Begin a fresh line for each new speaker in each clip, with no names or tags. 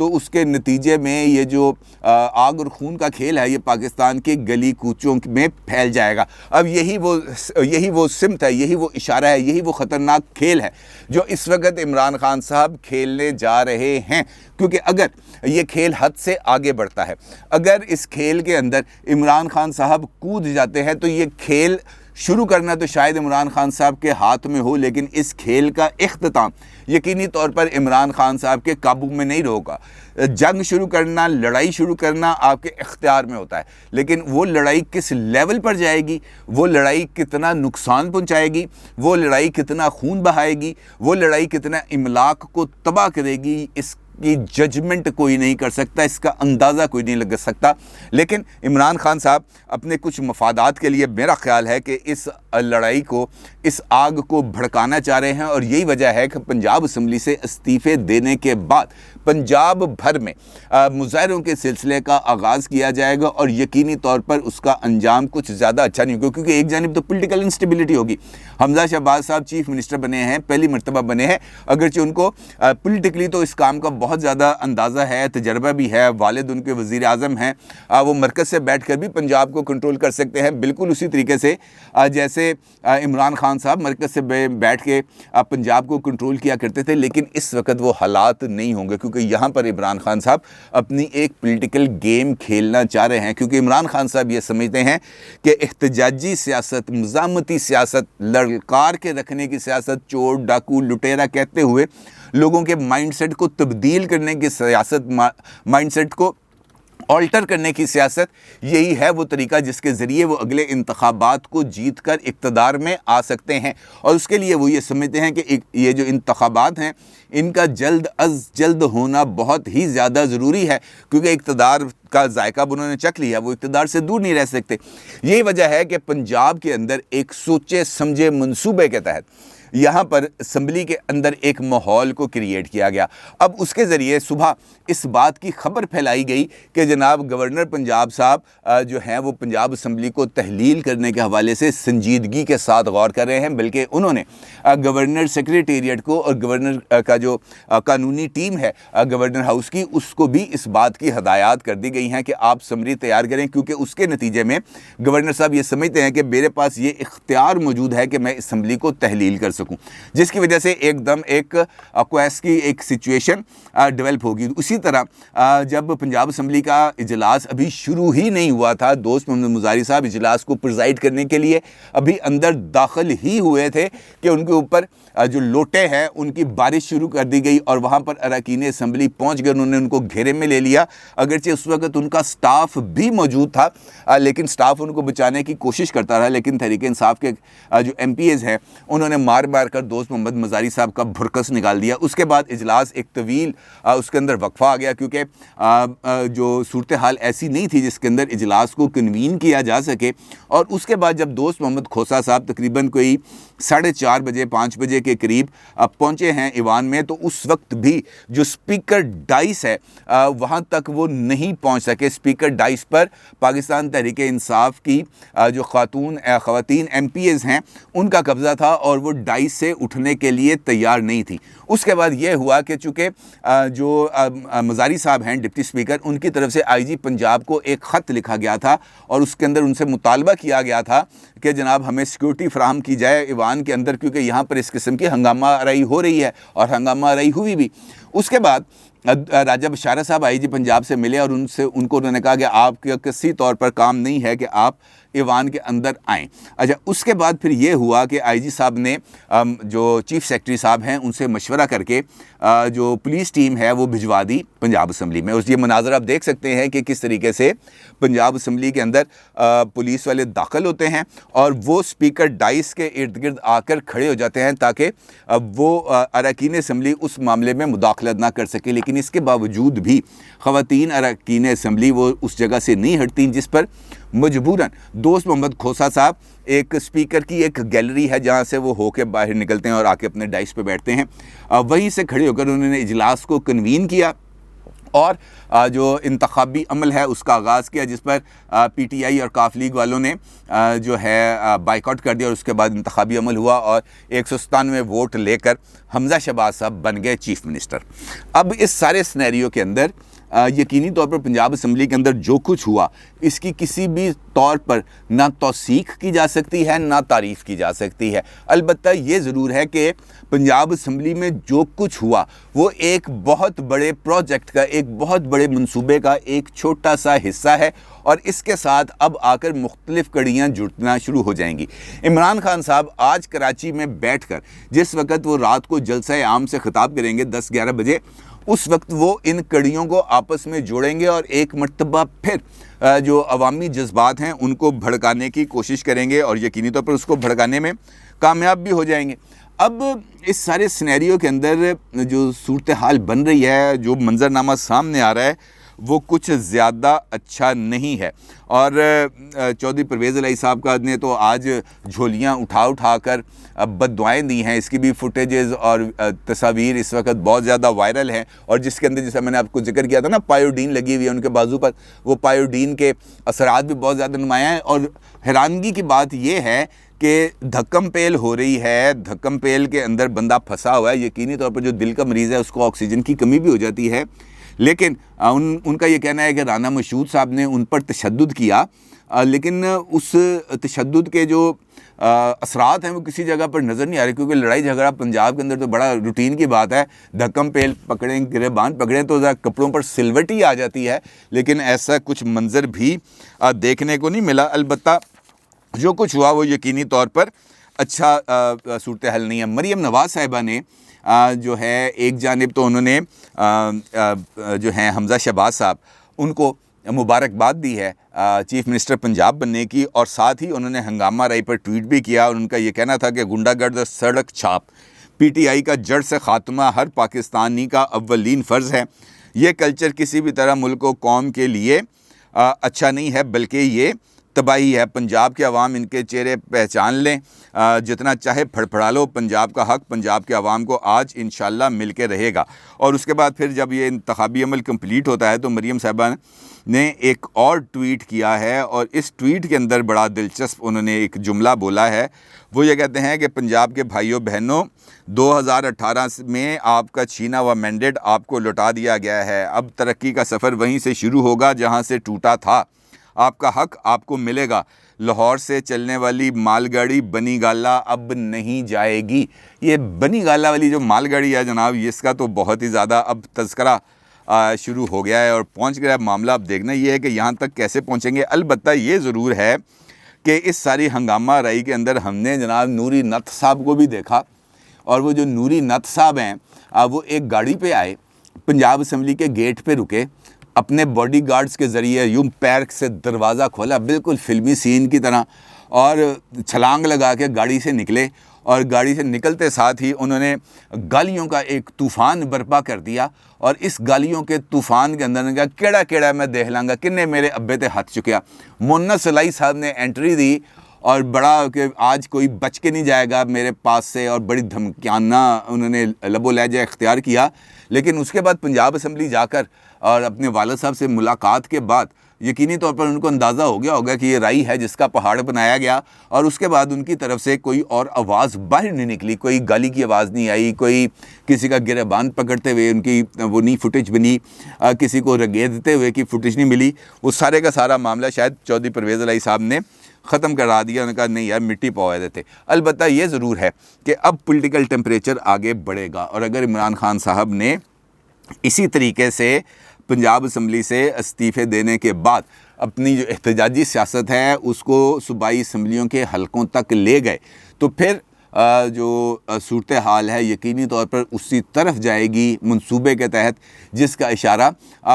تو اس کے نتیجے میں یہ جو آگ اور خون کا کھیل ہے یہ پاکستان کے گلی کوچوں میں پھیل جائے گا۔ اب یہی وہ سمت ہے، یہی وہ اشارہ ہے، یہی وہ خطرناک کھیل ہے جو اس وقت عمران خان صاحب کھیلنے جا رہے ہیں، کیونکہ اگر یہ کھیل حد سے آگے بڑھتا ہے، اگر اس کھیل کے اندر عمران خان صاحب کود جاتے ہیں تو یہ کھیل شروع کرنا تو شاید عمران خان صاحب کے ہاتھ میں ہو، لیکن اس کھیل کا اختتام یقینی طور پر عمران خان صاحب کے قابو میں نہیں ہوگا۔ جنگ شروع کرنا، لڑائی شروع کرنا آپ کے اختیار میں ہوتا ہے، لیکن وہ لڑائی کس لیول پر جائے گی، وہ لڑائی کتنا نقصان پہنچائے گی، وہ لڑائی کتنا خون بہائے گی، وہ لڑائی کتنا املاک کو تباہ کرے گی، اس کی ججمنٹ کوئی نہیں کر سکتا، اس کا اندازہ کوئی نہیں لگا سکتا۔ لیکن عمران خان صاحب اپنے کچھ مفادات کے لیے میرا خیال ہے کہ اس لڑائی کو، اس آگ کو بھڑکانا چاہ رہے ہیں، اور یہی وجہ ہے کہ پنجاب اسمبلی سے استعفے دینے کے بعد پنجاب بھر میں مظاہروں کے سلسلے کا آغاز کیا جائے گا، اور یقینی طور پر اس کا انجام کچھ زیادہ اچھا نہیں ہوگا، کیونکہ ایک جانب تو پولیٹیکل انسٹیبلٹی ہوگی۔ حمزہ شہباز صاحب چیف منسٹر بنے ہیں، پہلی مرتبہ بنے ہیں، اگرچہ ان کو پولیٹیکلی تو اس کام کا بہت زیادہ اندازہ ہے، تجربہ بھی ہے، والد ان کے وزیر اعظم ہیں، وہ مرکز سے بیٹھ کر بھی پنجاب کو کنٹرول کر سکتے ہیں، بالکل اسی طریقے سے جیسے عمران خان صاحب مرکز سے بیٹھ کے پنجاب کو کنٹرول کیا کرتے تھے۔ لیکن اس وقت وہ حالات نہیں ہوں گے، کیونکہ یہاں پر عمران خان صاحب اپنی ایک پولیٹیکل گیم کھیلنا چاہ رہے ہیں، کیونکہ عمران خان صاحب یہ سمجھتے ہیں کہ احتجاجی سیاست، مزاحمتی سیاست، للکار کے رکھنے کی سیاست، چور ڈاکو لٹیرا کہتے ہوئے لوگوں کے مائنڈ سیٹ کو تبدیل کرنے کی سیاست، مائنڈ سیٹ کو آلٹر کرنے کی سیاست، یہی ہے وہ طریقہ جس کے ذریعے وہ اگلے انتخابات کو جیت کر اقتدار میں آ سکتے ہیں۔ اور اس کے لیے وہ یہ سمجھتے ہیں کہ یہ جو انتخابات ہیں ان کا جلد از جلد ہونا بہت ہی زیادہ ضروری ہے، کیونکہ اقتدار کا ذائقہ انہوں نے چکھ لیا، وہ اقتدار سے دور نہیں رہ سکتے۔ یہی وجہ ہے کہ پنجاب کے اندر ایک سوچے سمجھے منصوبے کے تحت یہاں پر اسمبلی کے اندر ایک ماحول کو کریٹ کیا گیا۔ اب اس کے ذریعے صبح اس بات کی خبر پھیلائی گئی کہ جناب گورنر پنجاب صاحب جو ہیں وہ پنجاب اسمبلی کو تحلیل کرنے کے حوالے سے سنجیدگی کے ساتھ غور کر رہے ہیں، بلکہ انہوں نے گورنر سیکریٹریٹ کو اور گورنر کا جو قانونی ٹیم ہے گورنر ہاؤس کی، اس کو بھی اس بات کی ہدایات کر دی گئی ہیں کہ آپ سمری تیار کریں، کیونکہ اس کے نتیجے میں گورنر صاحب یہ سمجھتے ہیں کہ میرے پاس یہ اختیار موجود ہے کہ میں اسمبلی کو تحلیل کر سکوں، جس کی وجہ سے ایک دم ایک کویس کی ایک سچویشن ڈیولپ ہوگی۔ اسی طرح جب پنجاب اسمبلی کا اجلاس ابھی شروع ہی نہیں ہوا تھا، دوست محمد مزاری صاحب اجلاس کو پریزائڈ کرنے کے لیے ابھی اندر داخل ہی ہوئے تھے کہ ان کے اوپر جو لوٹے ہیں ان کی بارش شروع کر دی گئی، اور وہاں پر اراکین اسمبلی پہنچ گئے، انہوں نے ان کو گھیرے میں لے لیا، اگرچہ اس وقت ان کا سٹاف بھی موجود تھا، لیکن سٹاف ان کو بچانے کی کوشش کرتا رہا، لیکن تحریک انصاف کے جو ایم پی ایز ہیں انہوں نے مار کر دوست محمد مزاری صاحب کا بھرکس نکال دیا۔ اس کے بعد اجلاس ایک طویل اس کے اندر وقفہ آ گیا، کیونکہ جو صورتحال ایسی نہیں تھی جس کے اندر اجلاس کو کنوین کیا جا سکے۔ اور اس کے بعد جب دوست محمد کھوسہ صاحب تقریباً کوئی 4:30 بجے 5 بجے کے قریب پہنچے ہیں ایوان میں، تو اس وقت بھی جو اسپیکر ڈائس ہے وہاں تک وہ نہیں پہنچ سکے۔ اسپیکر ڈائس پر پاکستان تحریک انصاف کی جو خواتین ایم پی ایز ہیں ان کا قبضہ تھا، اور وہ ڈائس سے اٹھنے کے لیے تیار نہیں تھی۔ اس کے بعد یہ ہوا کہ چونکہ جو مزاری صاحب ہیں ڈپٹی اسپیکر، ان کی طرف سے آئی جی پنجاب کو ایک خط لکھا گیا تھا، اور اس کے اندر ان سے مطالبہ کیا گیا تھا کہ جناب ہمیں سیکورٹی فراہم کی جائے ایوان کے اندر، کیونکہ یہاں پر اس قسم کی ہنگامہ آرائی ہو رہی ہے، اور ہنگامہ آرائی ہوئی بھی۔ اس کے بعد راجہ بشارہ صاحب آئی جی پنجاب سے ملے، اور انہوں نے کہا کہ آپ کا کسی طور پر کام نہیں ہے کہ آپ ایوان کے اندر آئیں۔ اچھا، اس کے بعد پھر یہ ہوا کہ آئی جی صاحب نے جو چیف سیکرٹری صاحب ہیں ان سے مشورہ کر کے جو پولیس ٹیم ہے وہ بھجوا دی پنجاب اسمبلی میں۔ یہ مناظر آپ دیکھ سکتے ہیں کہ کس طریقے سے پنجاب اسمبلی کے اندر پولیس والے داخل ہوتے ہیں، اور وہ اسپیکر ڈائس کے ارد گرد آ کر کھڑے ہو جاتے ہیں تاکہ وہ اراکین اسمبلی اس معاملے میں مداخلت نہ کر سکے۔ لیکن اس کے باوجود بھی خواتین اراکین اسمبلی وہ اس جگہ سے نہیں ہٹتی، جس پر مجبوراً دوست محمد کھوسہ صاحب ایک اسپیکر کی ایک گیلری ہے جہاں سے وہ ہو کے باہر نکلتے ہیں اور آ کے اپنے ڈائس پہ بیٹھتے ہیں، وہیں سے کھڑے ہو کر انہوں نے اجلاس کو کنوین کیا۔ اور جو انتخابی عمل ہے اس کا آغاز کیا، جس پر پی ٹی آئی اور کاف لیگ والوں نے جو ہے بائیکاٹ کر دیا، اور اس کے بعد انتخابی عمل ہوا اور 197 ووٹ لے کر حمزہ شہباز صاحب بن گئے چیف منسٹر۔ اب اس سارے سینیریو کے اندر یقینی طور پر پنجاب اسمبلی کے اندر جو کچھ ہوا اس کی کسی بھی طور پر نہ توثیق کی جا سکتی ہے نہ تعریف کی جا سکتی ہے۔ البتہ یہ ضرور ہے کہ پنجاب اسمبلی میں جو کچھ ہوا وہ ایک بہت بڑے پروجیکٹ کا، ایک بہت بڑے منصوبے کا ایک چھوٹا سا حصہ ہے، اور اس کے ساتھ اب آ کر مختلف کڑیاں جڑنا شروع ہو جائیں گی۔ عمران خان صاحب آج کراچی میں بیٹھ کر جس وقت وہ رات کو جلسہ عام سے خطاب کریں گے 10-11 بجے، اس وقت وہ ان کڑیوں کو آپس میں جوڑیں گے اور ایک مرتبہ پھر جو عوامی جذبات ہیں ان کو بھڑکانے کی کوشش کریں گے، اور یقینی طور پر اس کو بھڑکانے میں کامیاب بھی ہو جائیں گے۔ اب اس سارے سینیریو کے اندر جو صورتحال بن رہی ہے، جو منظرنامہ سامنے آ رہا ہے، وہ کچھ زیادہ اچھا نہیں ہے، اور چودھری پرویز الہی صاحب کا نے تو آج جھولیاں اٹھا کر بد دعائیں دی ہیں۔ اس کی بھی فوٹیجز اور تصاویر اس وقت بہت زیادہ وائرل ہیں، اور جس کے اندر جیسا میں نے آپ کو ذکر کیا تھا نا، پائیوڈین لگی ہوئی ہے ان کے بازو پر، وہ پائیوڈین کے اثرات بھی بہت زیادہ نمایاں ہیں۔ اور حیرانگی کی بات یہ ہے کہ دھکم پیل ہو رہی ہے، دھکم پیل کے اندر بندہ پھنسا ہوا ہے، یقینی طور پر جو دل کا مریض ہے اس کو آکسیجن کی کمی بھی ہو جاتی ہے، لیکن ان کا یہ کہنا ہے کہ رانا مشہود صاحب نے ان پر تشدد کیا، لیکن اس تشدد کے جو اثرات ہیں وہ کسی جگہ پر نظر نہیں آ رہے، کیونکہ لڑائی جھگڑا پنجاب کے اندر تو بڑا روٹین کی بات ہے، دھکم پیل پکڑیں، گریبان پکڑیں تو کپڑوں پر سلوٹی آ جاتی ہے، لیکن ایسا کچھ منظر بھی دیکھنے کو نہیں ملا۔ البتہ جو کچھ ہوا وہ یقینی طور پر اچھا صورتحال نہیں ہے۔ مریم نواز صاحبہ نے جو ہے ایک جانب تو انہوں نے جو ہیں حمزہ شہباز صاحب ان کو مبارکباد دی ہے چیف منسٹر پنجاب بننے کی، اور ساتھ ہی انہوں نے ہنگامہ رائی پر ٹویٹ بھی کیا، اور ان کا یہ کہنا تھا کہ غنڈہ گرد اور سڑک چھاپ پی ٹی آئی کا جڑ سے خاتمہ ہر پاکستانی کا اولین فرض ہے۔ یہ کلچر کسی بھی طرح ملک و قوم کے لیے اچھا نہیں ہے، بلکہ یہ تباہی ہے۔ پنجاب کے عوام ان کے چہرے پہچان لیں، جتنا چاہے پھڑپھڑا لو، پنجاب کا حق پنجاب کے عوام کو آج انشاءاللہ مل کے رہے گا۔ اور اس کے بعد پھر جب یہ انتخابی عمل کمپلیٹ ہوتا ہے تو مریم صاحبہ نے ایک اور ٹویٹ کیا ہے، اور اس ٹویٹ کے اندر بڑا دلچسپ انہوں نے ایک جملہ بولا ہے۔ وہ یہ کہتے ہیں کہ پنجاب کے بھائیوں بہنوں، 2018 میں آپ کا چھینا ہوا مینڈیٹ آپ کو لوٹا دیا گیا ہے، اب ترقی کا سفر وہیں سے شروع ہوگا جہاں سے ٹوٹا تھا، آپ کا حق آپ کو ملے گا، لاہور سے چلنے والی مال گاڑی بنی گالہ اب نہیں جائے گی۔ یہ بنی گالہ والی جو مال گاڑی ہے جناب، اس کا تو بہت ہی زیادہ اب تذکرہ شروع ہو گیا ہے اور پہنچ گیا ہے معاملہ۔ اب دیکھنا یہ ہے کہ یہاں تک کیسے پہنچیں گے۔ البتہ یہ ضرور ہے کہ اس ساری ہنگامہ رائی کے اندر ہم نے جناب نوری نتھ صاحب کو بھی دیکھا، اور وہ جو نوری نتھ صاحب ہیں وہ ایک گاڑی پہ آئے، پنجاب اسمبلی کے گیٹ پہ رکے، اپنے باڈی گارڈز کے ذریعے یوں پیر سے دروازہ کھولا بالکل فلمی سین کی طرح، اور چھلانگ لگا کے گاڑی سے نکلے، اور گاڑی سے نکلتے ساتھ ہی انہوں نے گالیوں کا ایک طوفان برپا کر دیا، اور اس گالیوں کے طوفان کے اندر نے کہا کیڑا کیڑا میں دیکھ لاں گا، کنے میرے ابے تے ہاتھ چکیا۔ مونس الہی صاحب نے انٹری دی اور بڑا کہ آج کوئی بچ کے نہیں جائے گا میرے پاس سے، اور بڑی دھمکیانہ انہوں نے لب و لہجہ اختیار کیا۔ لیکن اس کے بعد پنجاب اسمبلی جا کر اور اپنے والد صاحب سے ملاقات کے بعد یقینی طور پر ان کو اندازہ ہو گیا ہوگا کہ یہ رائی ہے جس کا پہاڑ بنایا گیا، اور اس کے بعد ان کی طرف سے کوئی اور آواز باہر نہیں نکلی، کوئی گالی کی آواز نہیں آئی، کوئی کسی کا گریبان پکڑتے ہوئے ان کی وہ نہیں فوٹیج بنی، کسی کو رگیدتے ہوئے کی فوٹیج نہیں ملی۔ وہ سارے کا سارا معاملہ شاید چودھری پرویز الہی صاحب نے ختم کرا دیا، انہوں نے کہا نہیں یار مٹی پوائے دیتے۔ البتہ یہ ضرور ہے کہ اب پولیٹیکل ٹیمپریچر آگے بڑھے گا، اور اگر عمران خان صاحب نے اسی طریقے سے پنجاب اسمبلی سے استعفے دینے کے بعد اپنی جو احتجاجی سیاست ہے اس کو صوبائی اسمبلیوں کے حلقوں تک لے گئے تو پھر جو صورتحال ہے یقینی طور پر اسی طرف جائے گی منصوبے کے تحت جس کا اشارہ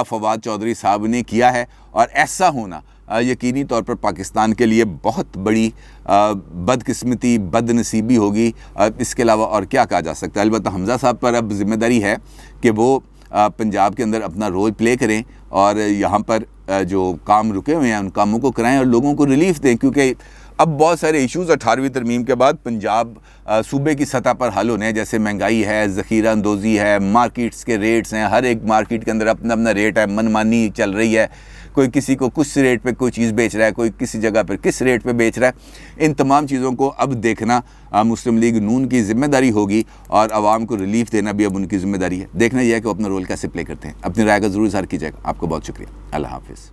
فواد چودھری صاحب نے کیا ہے، اور ایسا ہونا یقینی طور پر پاکستان کے لیے بہت بڑی بدقسمتی بد نصیبی ہوگی۔ اس کے علاوہ اور کیا کہا جا سکتا ہے؟ البتہ حمزہ صاحب پر اب ذمہ داری ہے کہ وہ پنجاب کے اندر اپنا رول پلے کریں اور یہاں پر جو کام رکے ہوئے ہیں ان کاموں کو کرائیں اور لوگوں کو ریلیف دیں، کیونکہ اب بہت سارے ایشوز 18ویں ترمیم کے بعد پنجاب صوبے کی سطح پر حل ہونے ہیں، جیسے مہنگائی ہے، ذخیرہ اندوزی ہے، مارکیٹس کے ریٹس ہیں، ہر ایک مارکیٹ کے اندر اپنا اپنا ریٹ ہے، من مانی چل رہی ہے، کوئی کسی کو کس ریٹ پہ کوئی چیز بیچ رہا ہے، کوئی کسی جگہ پر کس ریٹ پہ بیچ رہا ہے۔ ان تمام چیزوں کو اب دیکھنا مسلم لیگ نون کی ذمہ داری ہوگی، اور عوام کو ریلیف دینا بھی اب ان کی ذمہ داری ہے۔ دیکھنا یہ ہے کہ وہ اپنا رول کیسے پلے کرتے ہیں۔ اپنی رائے کا ضرور اظہار کیجیے گا۔ آپ کو بہت شکریہ۔ اللہ حافظ۔